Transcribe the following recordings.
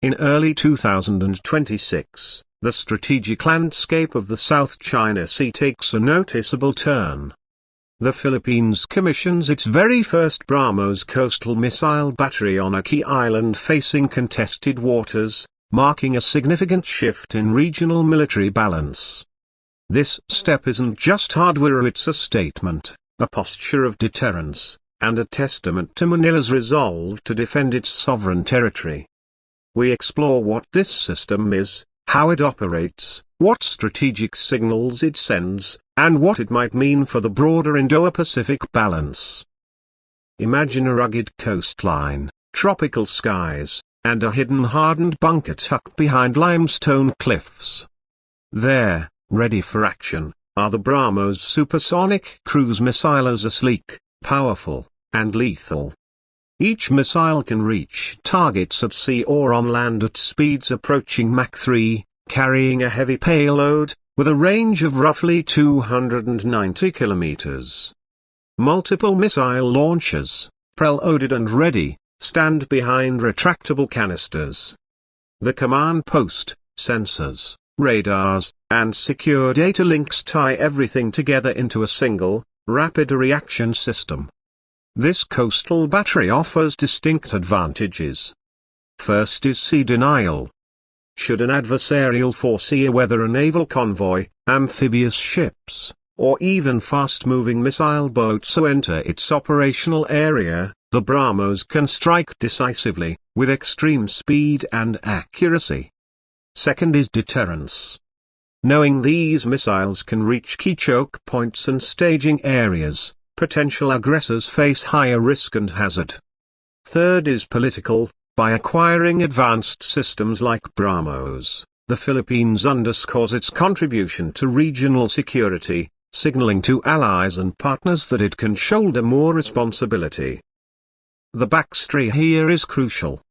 In early 2026, the strategic landscape of the South China Sea takes a noticeable turn. The Philippines commissions its very first BrahMos Coastal Missile Battery on a key island facing contested waters, marking a significant shift in regional military balance. This step isn't just hardware, it's a statement, a posture of deterrence, and a testament to Manila's resolve to defend its sovereign territory. We explore what this system is, how it operates, what strategic signals it sends, and what it might mean for the broader Indo-Pacific balance. Imagine a rugged coastline, tropical skies, and a hidden hardened bunker tucked behind limestone cliffs. There, ready for action, are the BrahMos Supersonic cruise missiles, a sleek, powerful, and lethal. Each missile can reach targets at sea or on land at speeds approaching Mach 3, carrying a heavy payload, with a range of roughly 290 kilometers. Multiple missile launchers, preloaded and ready, stand behind retractable canisters. The command post, sensors, radars, and secure data links tie everything together into a single, rapid reaction system. This coastal battery offers distinct advantages. First is sea denial. Should an adversarial force, whether a naval convoy, amphibious ships, or even fast-moving missile boats, enter its operational area, the BrahMos can strike decisively, with extreme speed and accuracy. Second is deterrence. Knowing these missiles can reach key choke points and staging areas, potential aggressors face higher risk and hazard. Third is political. By acquiring advanced systems like BrahMos, the Philippines underscores its contribution to regional security, signaling to allies and partners that it can shoulder more responsibility. The backstory here is crucial.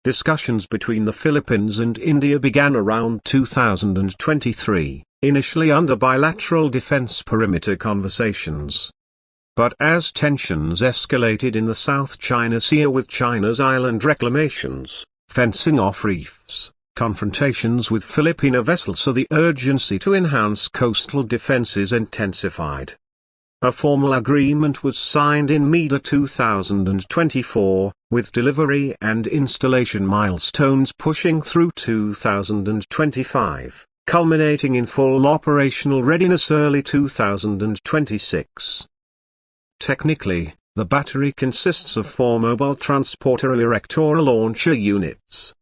Discussions between the Philippines and India began around 2023, initially under bilateral defense perimeter conversations. But as tensions escalated in the South China Sea with China's island reclamations, fencing off reefs, confrontations with Filipino vessels, so the urgency to enhance coastal defenses intensified. A formal agreement was signed in mid-2024, with delivery and installation milestones pushing through 2025, culminating in full operational readiness early 2026. Technically, the battery consists of 4 mobile transporter erector launcher units.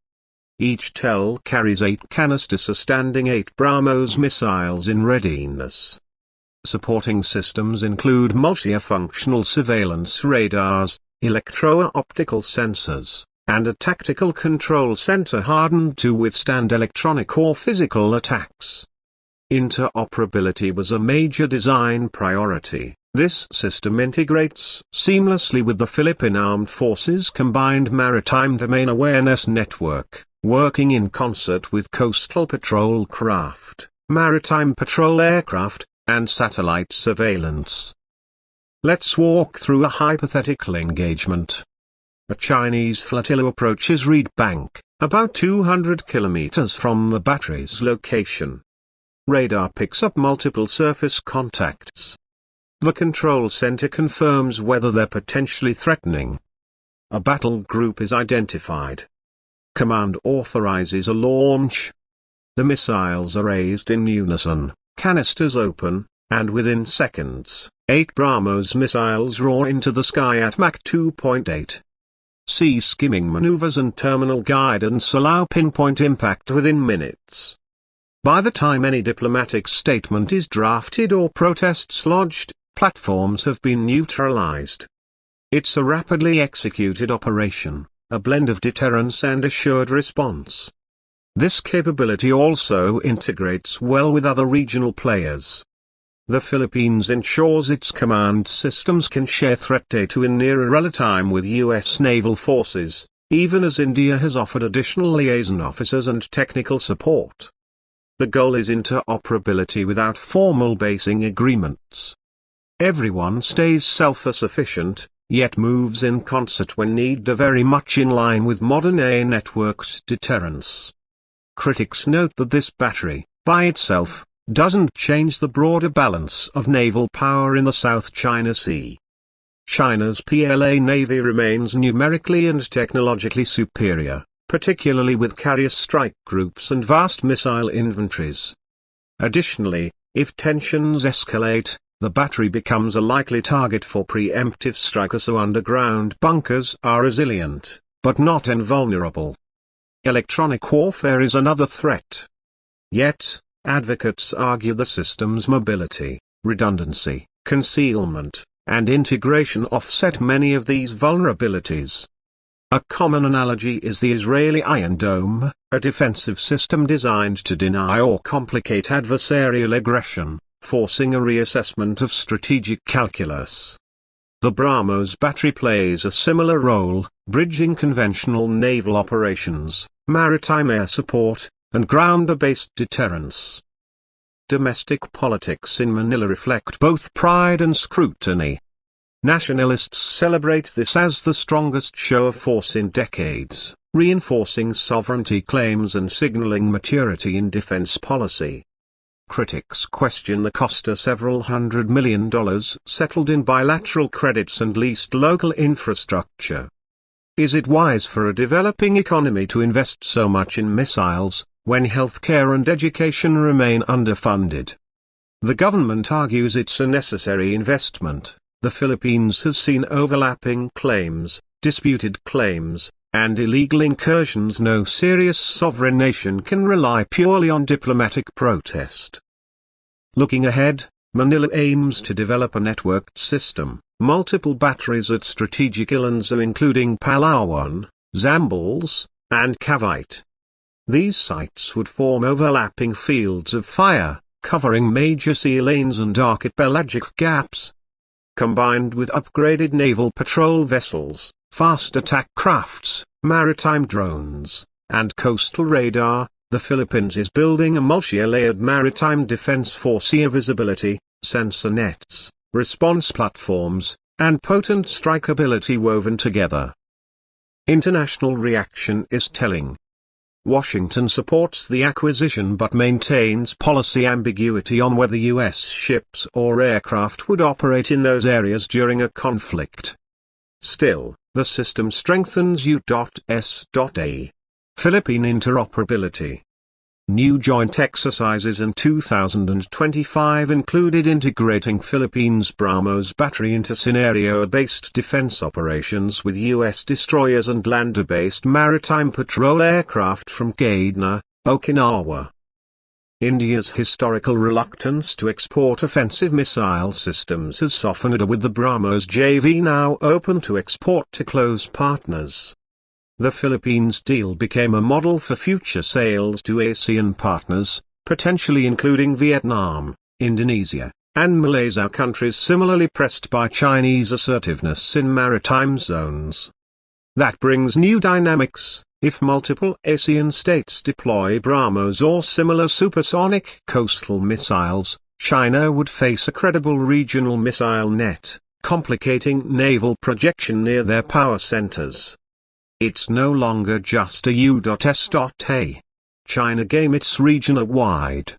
Each TEL carries 8 canisters, standing 8 BrahMos missiles in readiness. Supporting systems include multi-functional surveillance radars, electro-optical sensors, and a tactical control center hardened to withstand electronic or physical attacks. Interoperability was a major design priority. This system integrates seamlessly with the Philippine Armed Forces Combined Maritime Domain Awareness Network, working in concert with coastal patrol craft, maritime patrol aircraft, and satellite surveillance. Let's walk through a hypothetical engagement. A Chinese flotilla approaches Reed Bank, about 200 kilometers from the battery's location. Radar picks up multiple surface contacts. The control center confirms whether they're potentially threatening. A battle group is identified. Command authorizes a launch. The missiles are raised in unison, canisters open, and within seconds, 8 BrahMos missiles roar into the sky at Mach 2.8. Sea skimming maneuvers and terminal guidance allow pinpoint impact within minutes. By the time any diplomatic statement is drafted or protests lodged, platforms have been neutralized. It's a rapidly executed operation, a blend of deterrence and assured response. This capability also integrates well with other regional players. The Philippines ensures its command systems can share threat data in near real-time with U.S. naval forces, even as India has offered additional liaison officers and technical support. The goal is interoperability without formal basing agreements. Everyone stays self-sufficient, yet moves in concert when needed, are very much in line with modern air networks deterrence. Critics note that this battery, by itself, doesn't change the broader balance of naval power in the South China Sea. China's PLA Navy remains numerically and technologically superior, particularly with carrier strike groups and vast missile inventories. Additionally, if tensions escalate, the battery becomes a likely target for preemptive strikers, so underground bunkers are resilient, but not invulnerable. Electronic warfare is another threat. Yet, advocates argue the system's mobility, redundancy, concealment, and integration offset many of these vulnerabilities. A common analogy is the Israeli Iron Dome, a defensive system designed to deny or complicate adversarial aggression, forcing a reassessment of strategic calculus. The BrahMos battery plays a similar role, bridging conventional naval operations, maritime air support, and ground-based deterrence. Domestic politics in Manila reflect both pride and scrutiny. Nationalists celebrate this as the strongest show of force in decades, reinforcing sovereignty claims and signaling maturity in defense policy. Critics question the cost of several $100 million settled in bilateral credits and leased local infrastructure. Is it wise for a developing economy to invest so much in missiles, when healthcare and education remain underfunded? The government argues it's a necessary investment. The Philippines has seen overlapping claims, disputed claims, and illegal incursions. No serious sovereign nation can rely purely on diplomatic protest. Looking ahead, Manila aims to develop a networked system, multiple batteries at strategic islands including Palawan, Zambales, and Cavite. These sites would form overlapping fields of fire, covering major sea lanes and archipelagic gaps. Combined with upgraded naval patrol vessels, fast attack crafts, maritime drones, and coastal radar, the Philippines is building a multi-layered maritime defense force via visibility, sensor nets, response platforms, and potent strikeability woven together. International reaction is telling. Washington supports the acquisition but maintains policy ambiguity on whether U.S. ships or aircraft would operate in those areas during a conflict. Still, the system strengthens U.S.A. Philippine interoperability. New joint exercises in 2025 included integrating Philippines BrahMos battery into scenario-based defense operations with U.S. destroyers and lander-based maritime patrol aircraft from Gaidna, Okinawa. India's historical reluctance to export offensive missile systems has softened with the BrahMos JV now open to export to close partners. The Philippines deal became a model for future sales to ASEAN partners, potentially including Vietnam, Indonesia, and Malaysia, countries similarly pressed by Chinese assertiveness in maritime zones. That brings new dynamics. If multiple ASEAN states deploy BrahMos or similar supersonic coastal missiles, China would face a credible regional missile net, complicating naval projection near their power centers. It's no longer just a U.S.A. China game, it's region-wide.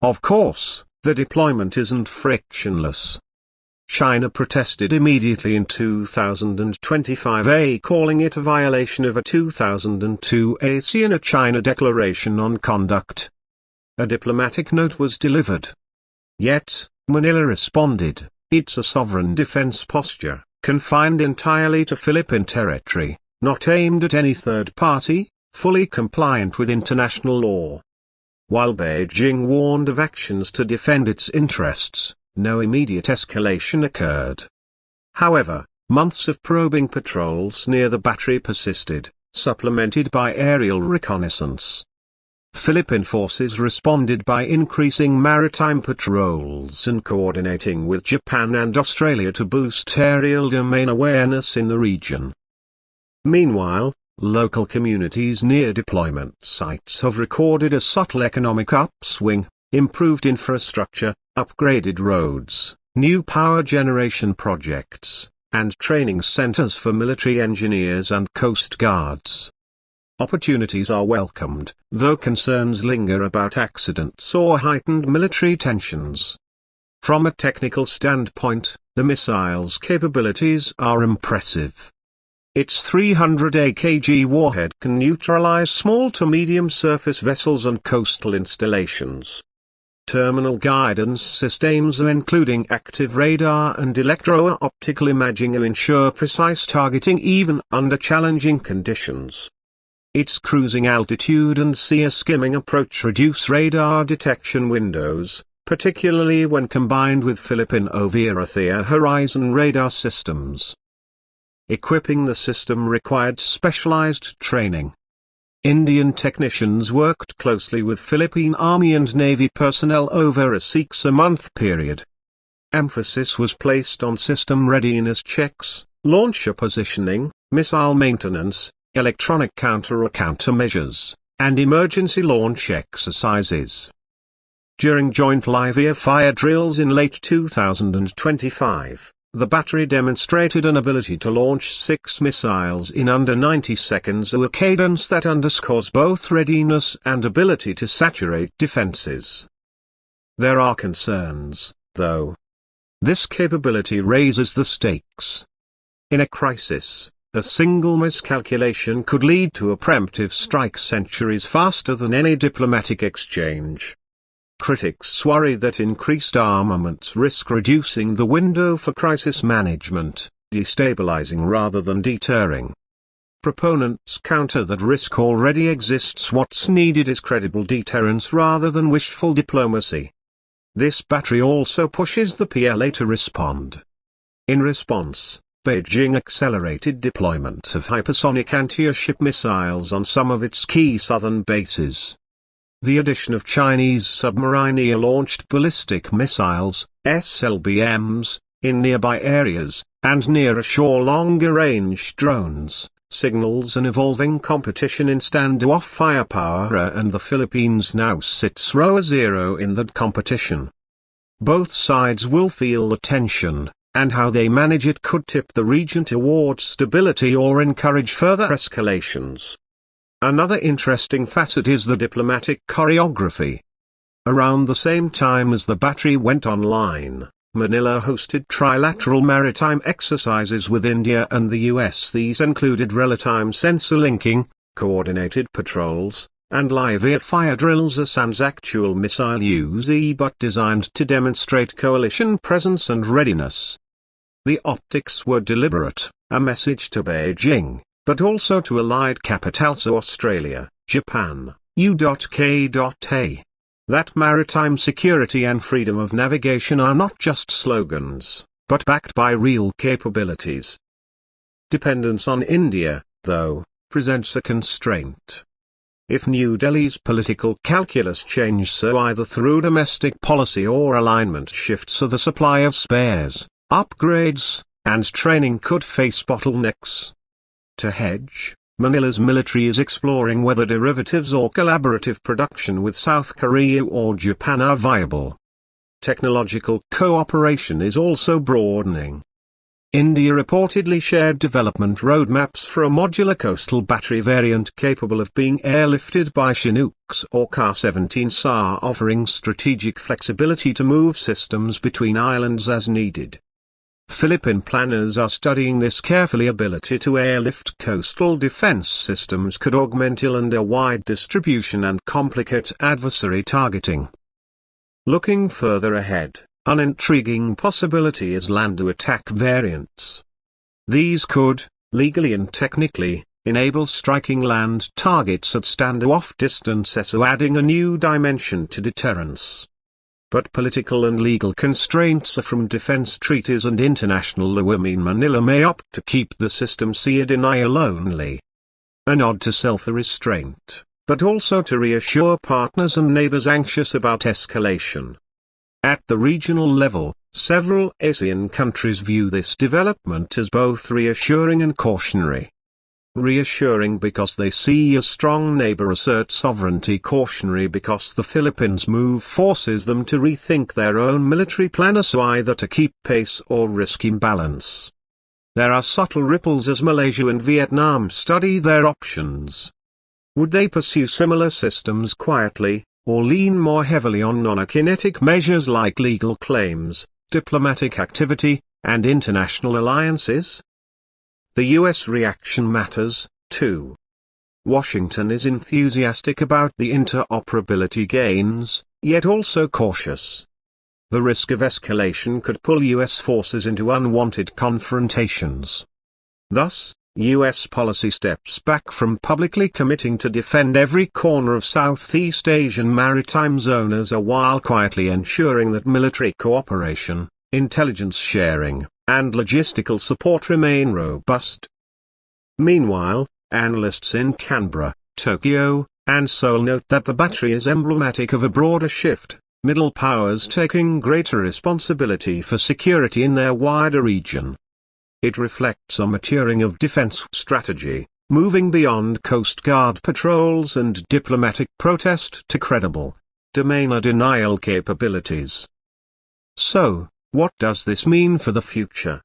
Of course, the deployment isn't frictionless. China protested immediately in 2025, calling it a violation of a 2002 ASEAN-China Declaration on Conduct. A diplomatic note was delivered. Yet, Manila responded, it's a sovereign defense posture, confined entirely to Philippine territory, not aimed at any third party, fully compliant with international law. While Beijing warned of actions to defend its interests, no immediate escalation occurred. However, months of probing patrols near the battery persisted, supplemented by aerial reconnaissance. Philippine forces responded by increasing maritime patrols and coordinating with Japan and Australia to boost aerial domain awareness in the region. Meanwhile, local communities near deployment sites have recorded a subtle economic upswing, improved infrastructure, upgraded roads, new power generation projects, and training centers for military engineers and coast guards. Opportunities are welcomed, though concerns linger about accidents or heightened military tensions. From a technical standpoint, the missile's capabilities are impressive. Its 300 kg warhead can neutralize small to medium surface vessels and coastal installations. Terminal guidance systems including active radar and electro-optical imaging ensure precise targeting even under challenging conditions. Its cruising altitude and sea skimming approach reduce radar detection windows, particularly when combined with Philippine over-the-air horizon radar systems. Equipping the system required specialized training. Indian technicians worked closely with Philippine Army and Navy personnel over a 6-month period. Emphasis was placed on system readiness checks, launcher positioning, missile maintenance, electronic countermeasures, and emergency launch exercises. During joint live-air fire drills in late 2025, the battery demonstrated an ability to launch 6 missiles in under 90 seconds, a cadence that underscores both readiness and ability to saturate defenses. There are concerns, though. This capability raises the stakes. In a crisis, a single miscalculation could lead to a preemptive strike centuries faster than any diplomatic exchange. Critics worry that increased armaments risk reducing the window for crisis management, destabilizing rather than deterring. Proponents counter that risk already exists. What's needed is credible deterrence rather than wishful diplomacy. This battery also pushes the PLA to respond. In response, Beijing accelerated deployment of hypersonic anti-airship missiles on some of its key southern bases. The addition of Chinese submarine air-launched ballistic missiles, SLBMs, in nearby areas, and near-shore longer-range drones, signals an evolving competition in standoff firepower, and the Philippines now sits row 0 in that competition. Both sides will feel the tension, and how they manage it could tip the region towards stability or encourage further escalations. Another interesting facet is the diplomatic choreography. Around the same time as the battery went online, Manila hosted trilateral maritime exercises with India and the US. These included real-time sensor linking, coordinated patrols, and live-air fire drills. A sans actual missile use but designed to demonstrate coalition presence and readiness. The optics were deliberate, a message to Beijing, but also to allied capitals Australia, Japan, U.K.A. That maritime security and freedom of navigation are not just slogans, but backed by real capabilities. Dependence on India, though, presents a constraint. If New Delhi's political calculus changes so either through domestic policy or alignment shifts, the supply of spares, upgrades, and training could face bottlenecks. To hedge, Manila's military is exploring whether derivatives or collaborative production with South Korea or Japan are viable. Technological cooperation is also broadening. India reportedly shared development roadmaps for a modular coastal battery variant capable of being airlifted by Chinooks or Ka-17 offering strategic flexibility to move systems between islands as needed. Philippine planners are studying this carefully. Ability to airlift coastal defense systems could augment island-wide distribution and complicate adversary targeting. Looking further ahead, an intriguing possibility is land-to-attack variants. These could, legally and technically, enable striking land targets at standoff distance, so adding a new dimension to deterrence. But political and legal constraints from defense treaties and international law mean Manila may opt to keep the system sea denial only. A nod to self-restraint, but also to reassure partners and neighbors anxious about escalation. At the regional level, several ASEAN countries view this development as both reassuring and cautionary. Reassuring because they see a strong neighbor assert sovereignty, cautionary because the Philippines' move forces them to rethink their own military plan, so either to keep pace or risk imbalance. there are subtle ripples as Malaysia and Vietnam study their options. Would they pursue similar systems quietly, or lean more heavily on non-kinetic measures like legal claims, diplomatic activity, and international alliances? The US reaction matters, too. Washington is enthusiastic about the interoperability gains, yet also cautious. The risk of escalation could pull US forces into unwanted confrontations. Thus, US policy steps back from publicly committing to defend every corner of Southeast Asian maritime zones while quietly ensuring that military cooperation, intelligence sharing, and logistical support remain robust. Meanwhile, analysts in Canberra, Tokyo, and Seoul note that the battery is emblematic of a broader shift, middle powers taking greater responsibility for security in their wider region. It reflects a maturing of defense strategy, moving beyond Coast Guard patrols and diplomatic protest to credible, domain-denial capabilities. So, what does this mean for the future?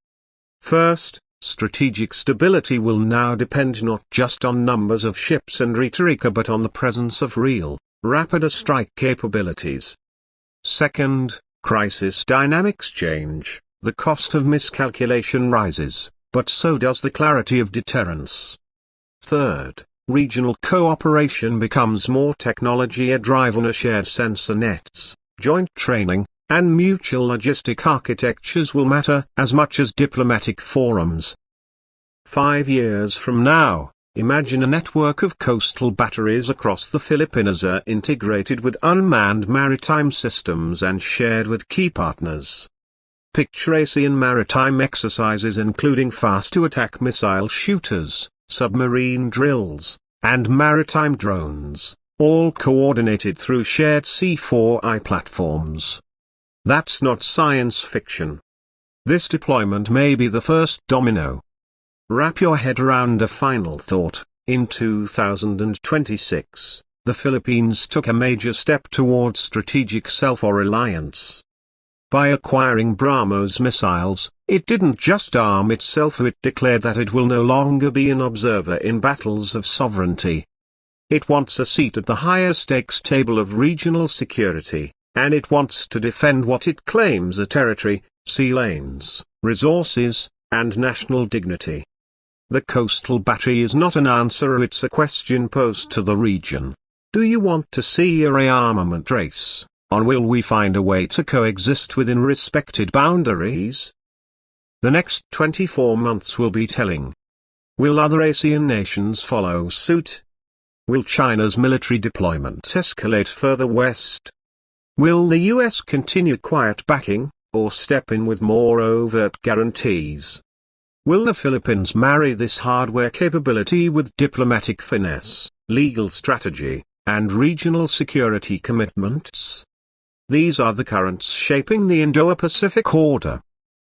First, strategic stability will now depend not just on numbers of ships and rhetoric but on the presence of real, rapid strike capabilities. Second, crisis dynamics change. The cost of miscalculation rises, but so does the clarity of deterrence. Third, regional cooperation becomes more technology-driven. Shared sensor nets, joint training, and mutual logistic architectures will matter as much as diplomatic forums. 5 years from now, imagine a network of coastal batteries across the Philippines integrated with unmanned maritime systems and shared with key partners. Picture ASEAN maritime exercises including fast-to-attack missile shooters, submarine drills, and maritime drones, all coordinated through shared C4I platforms. That's not science fiction. This deployment may be the first domino. Wrap your head around a final thought. In 2026, the Philippines took a major step towards strategic self-reliance. By acquiring BrahMos missiles, it didn't just arm itself, it declared that it will no longer be an observer in battles of sovereignty. It wants a seat at the higher stakes table of regional security, and it wants to defend what it claims: a territory, sea lanes, resources, and national dignity. The coastal battery is not an answer, it's a question posed to the region. Do you want to see a rearmament race? Or will we find a way to coexist within respected boundaries? The next 24 months will be telling. Will other ASEAN nations follow suit? Will China's military deployment escalate further west? Will the US continue quiet backing, or step in with more overt guarantees? Will the Philippines marry this hardware capability with diplomatic finesse, legal strategy, and regional security commitments? These are the currents shaping the Indo-Pacific order.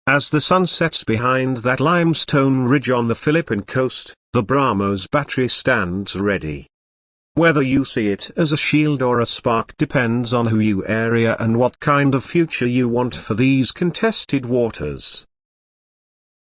As the sun sets behind that limestone ridge on the Philippine coast, the BrahMos battery stands ready. Whether you see it as a shield or a spark depends on who you area and what kind of future you want for these contested waters.